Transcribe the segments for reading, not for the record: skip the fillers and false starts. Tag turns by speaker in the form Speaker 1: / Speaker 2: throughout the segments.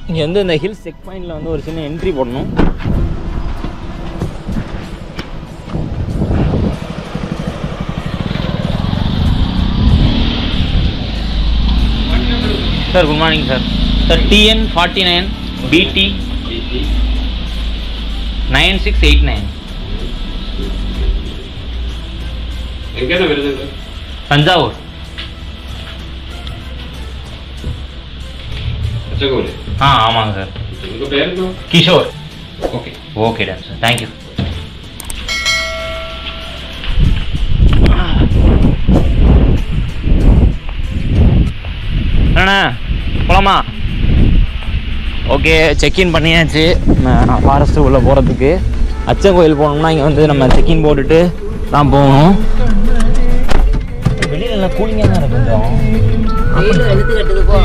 Speaker 1: இங்கே வந்து இந்த ஹில்ஸ் செக் பாயிண்டில் வந்து ஒரு சின்ன என்ட்ரி போடணும். Sir good morning sir. Sir TN49 BT 9689.
Speaker 2: எங்கேண்ணா வருது?
Speaker 1: தஞ்சாவூர். ஆமாங்க சார்.
Speaker 2: உங்கள் பேர் என்ன?
Speaker 1: Kishore.
Speaker 2: Okay
Speaker 1: okay done sir, thank you. அண்ணா போலாமா? ஓகே, செக்இன் பண்ணியாச்சு. ஃபாரஸ்ட்டு உள்ளே போகிறதுக்கு அச்சங்கோயில் போகணும்னா இங்கே வந்து நம்ம செக்இன் போட்டுட்டு தான் போகணும். வெளியில் எல்லாம் கூலிங்காக தான் இருக்கு கொஞ்சம்.
Speaker 3: எழுத்து கட்டுது போ.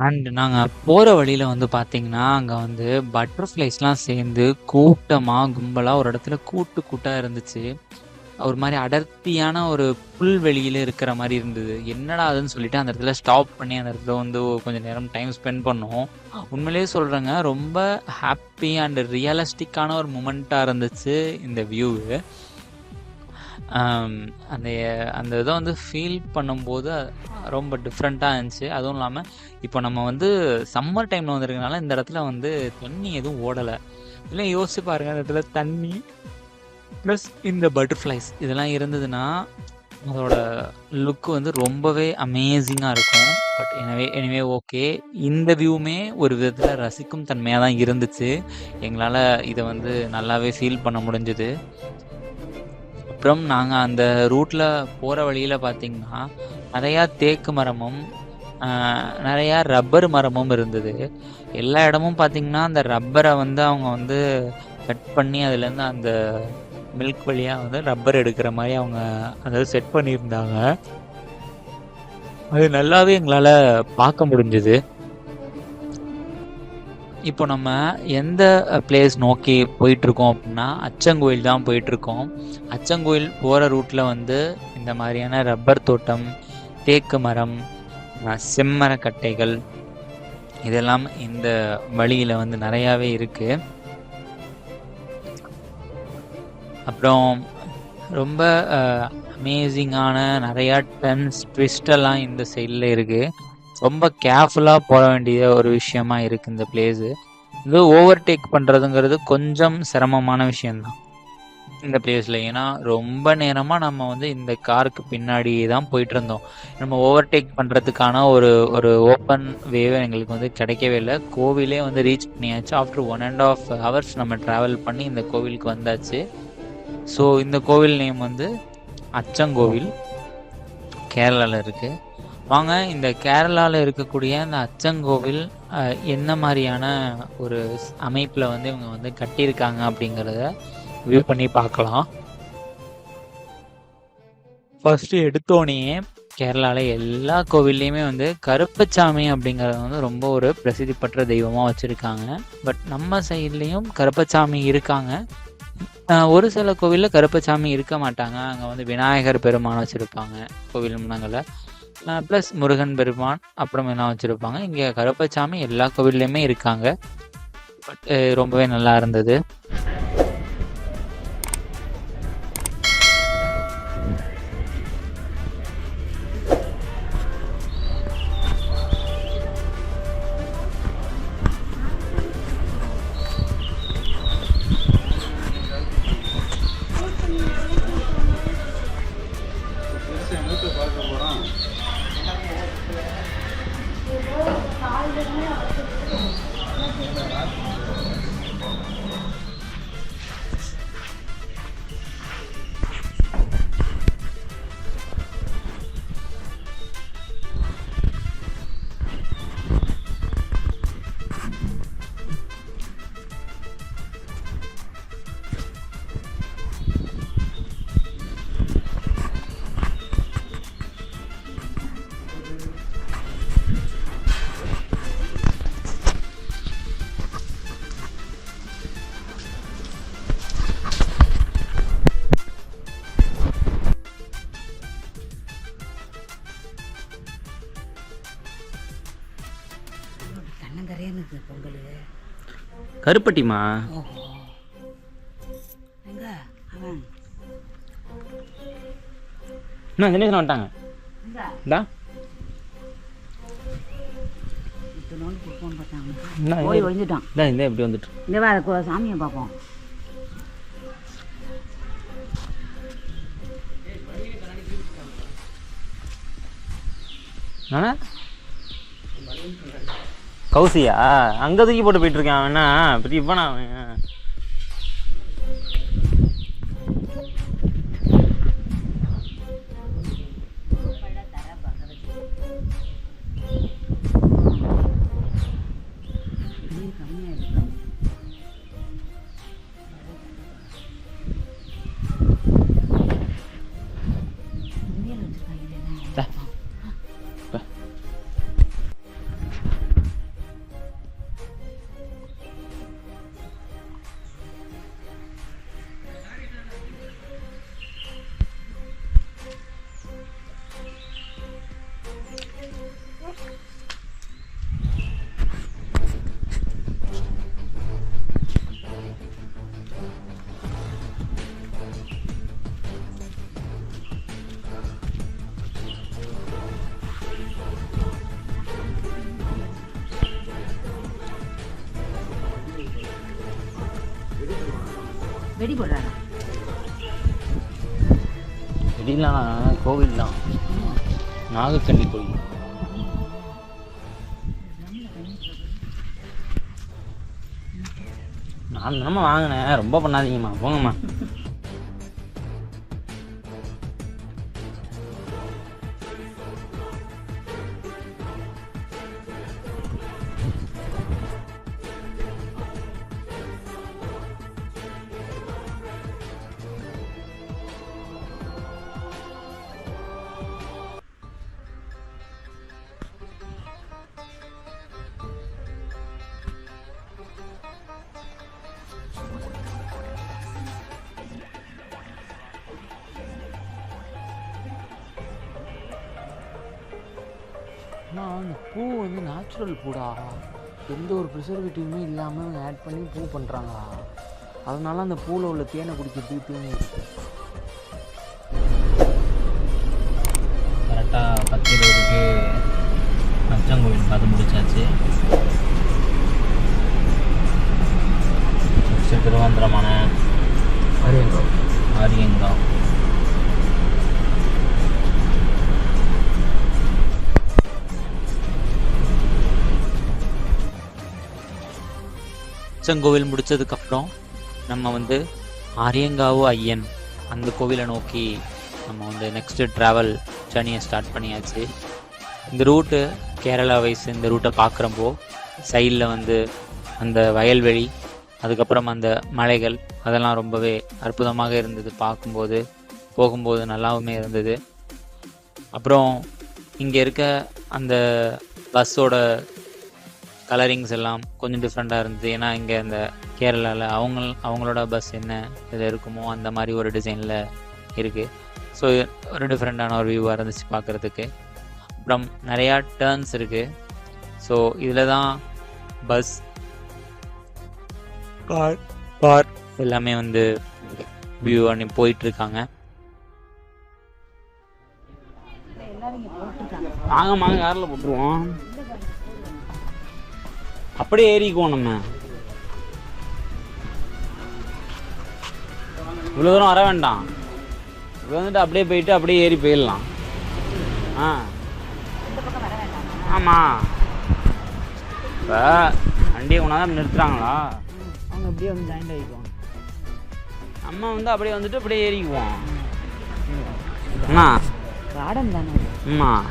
Speaker 1: அண்ட் நாங்கள் போகிற வழியில் வந்து பார்த்தீங்கன்னா அங்கே வந்து பட்டர்ஃப்ளைஸ்லாம் சேர்ந்து கூட்டமாக கும்பலாக ஒரு இடத்துல கூட்டாக இருந்துச்சு. ஒரு மாதிரி அடர்த்தியான ஒரு புல்வெளியில் இருக்கிற மாதிரி இருந்தது. என்னடா அதுன்னு சொல்லிட்டு அந்த இடத்துல ஸ்டாப் பண்ணி அந்த இடத்துல வந்து கொஞ்சம் நேரம் டைம் ஸ்பெண்ட் பண்ணோம். உண்மையிலேயே சொல்கிறேங்க, ரொம்ப ஹாப்பி அண்ட் ரியலிஸ்டிக்கான ஒரு மூமெண்ட்டாக இருந்துச்சு இந்த வியூவு. அந்த அந்த இதை வந்து ஃபீல் பண்ணும்போது ரொம்ப டிஃப்ரெண்ட்டாக இருந்துச்சு. அதுவும் இல்லாமல் இப்போ நம்ம வந்து சம்மர் டைமில் வந்துருக்கனால இந்த இடத்துல வந்து தண்ணி எதுவும் ஓடலை. இல்லை யோசிச்சு பாருங்கள், அந்த இடத்துல தண்ணி ப்ளஸ் இந்த பட்டர்ஃப்ளைஸ் இதெல்லாம் இருந்ததுன்னா அதோட லுக்கு வந்து ரொம்பவே அமேசிங்காக இருக்கும். பட் எனிவே ஓகே, இந்த வியூவுமே ஒரு விதத்தில் ரசிக்கும் தன்மையாக தான் இருந்துச்சு. எங்களால் இதை வந்து நல்லாவே ஃபீல் பண்ண முடிஞ்சுது. அப்புறம் நாங்கள் அந்த ரூட்டில் போகிற வழியில் பார்த்திங்கன்னா நிறையா தேக்கு மரமும் நிறையா ரப்பர் மரமும் இருந்தது. எல்லா இடமும் பார்த்திங்கன்னா அந்த ரப்பரை வந்து அவங்க வந்து கட் பண்ணி அதுலேருந்து அந்த மில்க் வழியாக வந்து ரப்பர் எடுக்கிற மாதிரி அவங்க அதாவது செட் பண்ணியிருந்தாங்க. அது நல்லாவே எங்களால் பார்க்க முடிஞ்சுது. இப்போ நம்ம எந்த பிளேஸ் நோக்கி போயிட்டுருக்கோம் அப்படின்னா அச்சங்கோயில் தான் போயிட்டுருக்கோம். அச்சங்கோயில் போகிற ரூட்டில் வந்து இந்த மாதிரியான ரப்பர் தோட்டம், தேக்கு மரம், செம்மரக்கட்டைகள் இதெல்லாம் இந்த வழியில் வந்து நிறையாவே இருக்குது. அப்புறம் ரொம்ப அமேசிங்கான நிறையா டர்ன்ஸ் ட்விஸ்டெல்லாம் இந்த சைடில் இருக்குது. ரொம்ப கேர்ஃபுல்லாக போக வேண்டிய ஒரு விஷயமா இருக்குது இந்த பிளேஸு. இது ஓவர்டேக் பண்ணுறதுங்கிறது கொஞ்சம் சிரமமான விஷயந்தான் இந்த பிளேஸில். ஏன்னா ரொம்ப நேரமாக நம்ம வந்து இந்த காருக்கு பின்னாடி தான் போயிட்டு இருந்தோம். நம்ம ஓவர்டேக் பண்ணுறதுக்கான ஒரு ஓப்பன் வேவே எங்களுக்கு வந்து கிடைக்கவே இல்லை. கோவிலே வந்து ரீச் பண்ணியாச்சு. ஆஃப்டர் 1.5 hours நம்ம ட்ராவல் பண்ணி இந்த கோவிலுக்கு வந்தாச்சு. ஸோ இந்த கோவில் நேம் வந்து அச்சங்கோவில், கேரளாவில் இருக்குது. வாங்க இந்த கேரளாவில் இருக்கக்கூடிய இந்த அச்சங்கோவில் என்ன மாதிரியான ஒரு அமைப்பில் வந்து இவங்க வந்து கட்டியிருக்காங்க அப்படிங்கிறத வியூ பண்ணி பார்க்கலாம். ஃபர்ஸ்ட் எடுத்தோடனே கேரளாவில் எல்லா கோவில்லையுமே வந்து கருப்பசாமி அப்படிங்கிறது வந்து ரொம்ப ஒரு பிரசித்தி பெற்ற தெய்வமாக வச்சுருக்காங்க. பட் நம்ம சைட்லேயும் கருப்பசாமி இருக்காங்க. ஒரு சில கோவிலில் கருப்பசாமி இருக்க மாட்டாங்க. அங்கே வந்து விநாயகர் பெருமான் வச்சுருப்பாங்க கோவில் முன்னங்களில். ப்ளஸ் முருகன் பெருமான் அப்புறம் என்ன வச்சுருப்பாங்க. இங்கே கருப்பசாமி எல்லா கோவில்லையுமே இருக்காங்க. பட் ரொம்பவே நல்லா இருந்தது.
Speaker 3: பொங்கல்
Speaker 4: கருப்பட்டிமா
Speaker 3: எங்க அவன்
Speaker 4: என்ன தினேசன் வந்துட்டாங்க. இந்தா
Speaker 3: ஃபோன் பார்த்தாங்க போய் ஒழிஞ்சிட்டான்.
Speaker 4: இந்தா இந்த எப்படி வந்துட்டு
Speaker 3: இந்த வா சாமியை பார்ப்போம்.
Speaker 4: கௌசியா அங்கே தூக்கி போட்டு போயிட்டு இருக்கேன். அவன் என்ன பெரிய இவனா அவன்.
Speaker 3: வெடி போடுறாங்க.
Speaker 4: வெடிலாம் கோவில் தான், நாகச்சண்டி கோவில். நான் தானம்மா வாங்கினேன், ரொம்ப பண்ணாதீங்கம்மா, போங்கம்மா. ஆனால் அந்த பூ வந்து நேச்சுரல் பூடா, எந்த ஒரு ப்ரிசர்வேட்டிவுமே இல்லாமல் ஆட் பண்ணி பூ பண்ணுறாங்களா, அதனால அந்த பூவில் உள்ள தேனை குடிக்கிறதுக்கு தேனை இருக்குது. கரெக்டாக 10:20க்கு அச்சங்கோவில் பார்த்து முடிச்சாச்சு. திருவந்திரமான ஆரியங்காவ்.
Speaker 1: அச்சங்கோவில் முடித்ததுக்கப்புறம் நம்ம வந்து ஆரியங்காவு ஐயன் அந்த கோவிலை நோக்கி நம்ம வந்து நெக்ஸ்ட்டு ட்ராவல் ஜர்னியை ஸ்டார்ட் பண்ணியாச்சு. இந்த ரூட்டு கேரளா வைஸ் இந்த ரூட்டை பார்க்குறப்போ சைடில் வந்து அந்த வயல்வெளி, அதுக்கப்புறம் அந்த மலைகள், அதெல்லாம் ரொம்பவே அற்புதமாக இருந்தது பார்க்கும்போது. போகும்போது நல்லாவுமே இருந்தது. அப்புறம் இங்கே இருக்க அந்த பஸ்ஸோட கலரிங்ஸ் எல்லாம் கொஞ்சம் டிஃப்ரெண்ட்டாக இருந்தது. ஏன்னா இங்கே அந்த கேரளாவில் அவங்களோட பஸ் என்ன இதில் இருக்குமோ அந்த மாதிரி ஒரு டிசைனில் இருக்குது. ஸோ ஒரு டிஃப்ரெண்ட்டான ஒரு வியூவாக இருந்துச்சு பார்க்குறதுக்கு. அப்புறம் நிறையா டர்ன்ஸ் இருக்குது. ஸோ இதில் தான் பஸ், கார் எல்லாமே வந்து வியூ பண்ணி போயிட்டுருக்காங்க.
Speaker 4: வாங்க காரில் போட்டுருவோம். அப்படியே ஏறிக்குவோம். நம்ம இவ்வளோ தூரம் வர வேண்டாம். இப்போ வந்துட்டு அப்படியே போயிட்டு அப்படியே ஏறி போயிடலாம். ஆமாம். இப்போ வண்டியை கொண்டாந்து நிறுத்துறாங்களா, அவங்க அப்படியே வந்து ஜாயிண்ட் ஆகிக்குவோம். நம்ம வந்து அப்படியே வந்துட்டு அப்படியே ஏறிக்குவோம். அண்ணா
Speaker 3: கார்டன் தானே.
Speaker 4: ஆமாம்.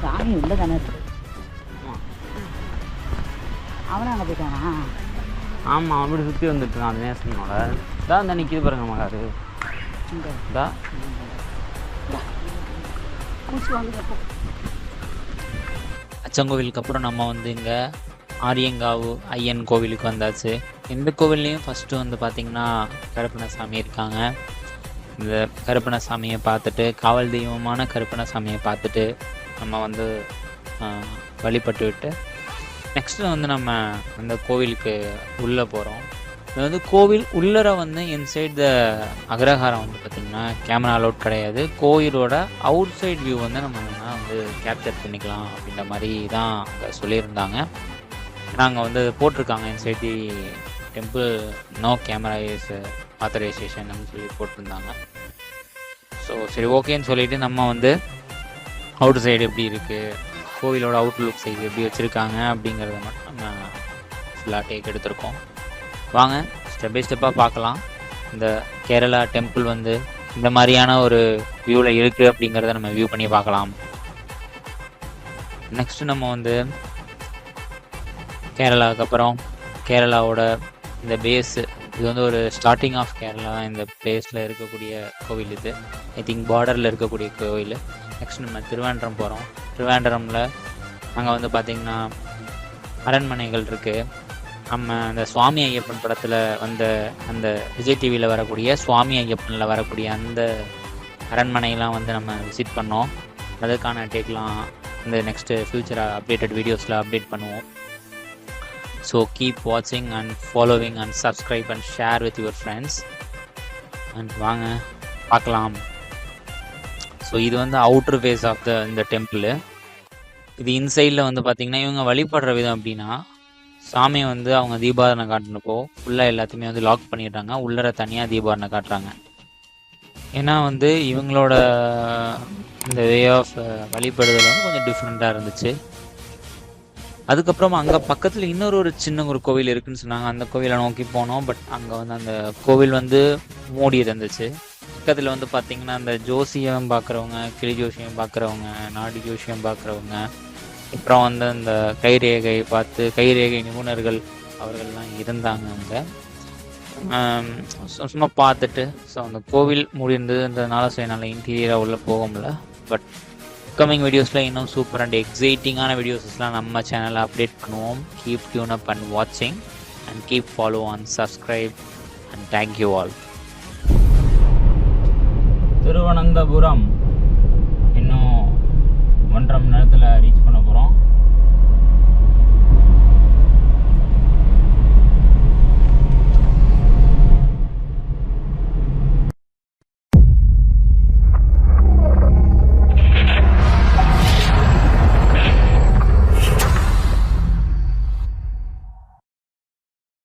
Speaker 3: சாமி உள்ள தானே. அவனும் அங்கே போயிட்டானா?
Speaker 4: ஆமாம், அப்படி சுற்றி வந்துட்டுருக்கான் அந்த நேசனோட. இதான் இந்த நிற்கிது பாருங்க மகாரு. இதா
Speaker 1: அச்சங்கோவிலுக்கு அப்புறம் நம்ம வந்து இங்கே ஆரியங்காவு ஐயன் கோவிலுக்கு வந்தாச்சு. இந்த கோவில்லையும் ஃபஸ்ட்டு வந்து பார்த்திங்கன்னா கருப்பணசாமி இருக்காங்க. இந்த கருப்பணசாமியை பார்த்துட்டு, காவல் தெய்வமான கருப்பணசாமியை பார்த்துட்டு நம்ம வந்து வழிபட்டு விட்டு நெக்ஸ்ட்டு வந்து நம்ம அந்த கோவிலுக்கு உள்ளே போகிறோம். இது வந்து கோவில் உள்ளர வந்து இன்சைட் த அக்ரஹாரம் வந்து பார்த்திங்கன்னா கேமரா அலோட் கிடையாது. கோயிலோட அவுட் சைட் வியூ வந்து நம்ம வந்து கேப்சர் பண்ணிக்கலாம் அப்படின்ற மாதிரி தான் அங்கே சொல்லியிருந்தாங்க. நாங்கள் வந்து போட்டிருக்காங்க inside the temple no camera is authorisation அப்படின்னு சொல்லி போட்டிருந்தாங்க. ஸோ சரி ஓகேன்னு சொல்லிவிட்டு நம்ம வந்து அவுட் சைடு எப்படி இருக்குது, கோவிலோட அவுட்லுக் சைடு எப்படி வச்சுருக்காங்க அப்படிங்கிறத மட்டும் நம்ம ஃபுல்லாக டேக் எடுத்திருக்கோம். வாங்க ஸ்டெப் பை ஸ்டெப்பாக பார்க்கலாம். இந்த கேரளா டெம்பிள் வந்து இந்த மாதிரியான ஒரு வியூவில் இருக்குது அப்படிங்கிறத நம்ம வியூ பண்ணி பார்க்கலாம். நெக்ஸ்ட்டு நம்ம வந்து கேரளாவுக்கு அப்புறம் கேரளாவோட இந்த பேஸு, இது வந்து ஒரு ஸ்டார்டிங் ஆஃப் கேரளா இந்த பிளேஸில் இருக்கக்கூடிய கோவில். இது ஐ திங்க் பார்டரில் இருக்கக்கூடிய கோவில். நெக்ஸ்ட் நம்ம திருவேண்டரம் போகிறோம். திருவேண்டரமில் அங்கே வந்து பார்த்திங்கன்னா அரண்மனைகள் இருக்குது. நம்ம அந்த சுவாமி ஐயப்பன் படத்தில் வந்த அந்த விஜய் டிவியில் வரக்கூடிய சுவாமி ஐயப்பனில் வரக்கூடிய அந்த அரண்மனையெல்லாம் வந்து நம்ம விசிட் பண்ணோம். அதுக்கான டேக்லாம் இந்த நெக்ஸ்ட்டு ஃப்யூச்சர் அப்டேட்டட் வீடியோஸில் அப்டேட் பண்ணுவோம். ஸோ கீப் வாட்சிங் and following and subscribe and share with your friends. And வாங்க பார்க்கலாம். ஸோ இது வந்து அவுட்ரு ஃபேஸ் ஆஃப் இந்த டெம்பிள். இது இன்சைடில் வந்து பார்த்திங்கன்னா இவங்க வழிபடுற விதம் அப்படின்னா, சாமியை வந்து அவங்க தீபாரணை காட்டினப்போ ஃபுல்லாக எல்லாத்தையுமே வந்து லாக் பண்ணிடுறாங்க. உள்ளர தனியாக தீபாரணை காட்டுறாங்க. ஏன்னா வந்து இவங்களோட இந்த வே ஆஃப் வழிபடுதல் வந்து கொஞ்சம் டிஃப்ரெண்ட்டாக இருந்துச்சு. அதுக்கப்புறம் அங்கே பக்கத்தில் இன்னொரு சின்ன ஒரு கோவில் இருக்குதுன்னு சொன்னாங்க. அந்த கோவிலை நோக்கி போனோம். பட் அங்கே வந்து அந்த கோவில் வந்து மூடி இருந்துச்சு. பக்கத்தில் வந்து பார்த்திங்கன்னா அந்த ஜோசியம் பார்க்குறவங்க, கிளி ஜோசியம் பார்க்குறவங்க, நாடி ஜோசியம் பார்க்குறவங்க, அப்புறம் வந்து அந்த கைரேகை பார்த்து கைரேகை நிபுணர்கள் அவர்கள்லாம் இருந்தாங்க அங்கே. சும்மா பார்த்துட்டு ஸோ அந்த கோவில் முடிந்ததுன்றதுனால ஸோ என்னால் இன்டீரியராக உள்ளே போக முடியல. பட் கம்மிங் வீடியோஸில் இன்னும் சூப்பர் அண்ட் எக்ஸைட்டிங்கான வீடியோஸஸ்லாம் நம்ம சேனலில் அப்டேட் பண்ணுவோம். கீப் டியூன் அப் அண்ட் வாட்சிங் and keep follow and subscribe and thank you all. Thiruvananthapuram இன்னும் 1.5 மணி நேரத்தில் ரீச் பண்ண போகிறோம்.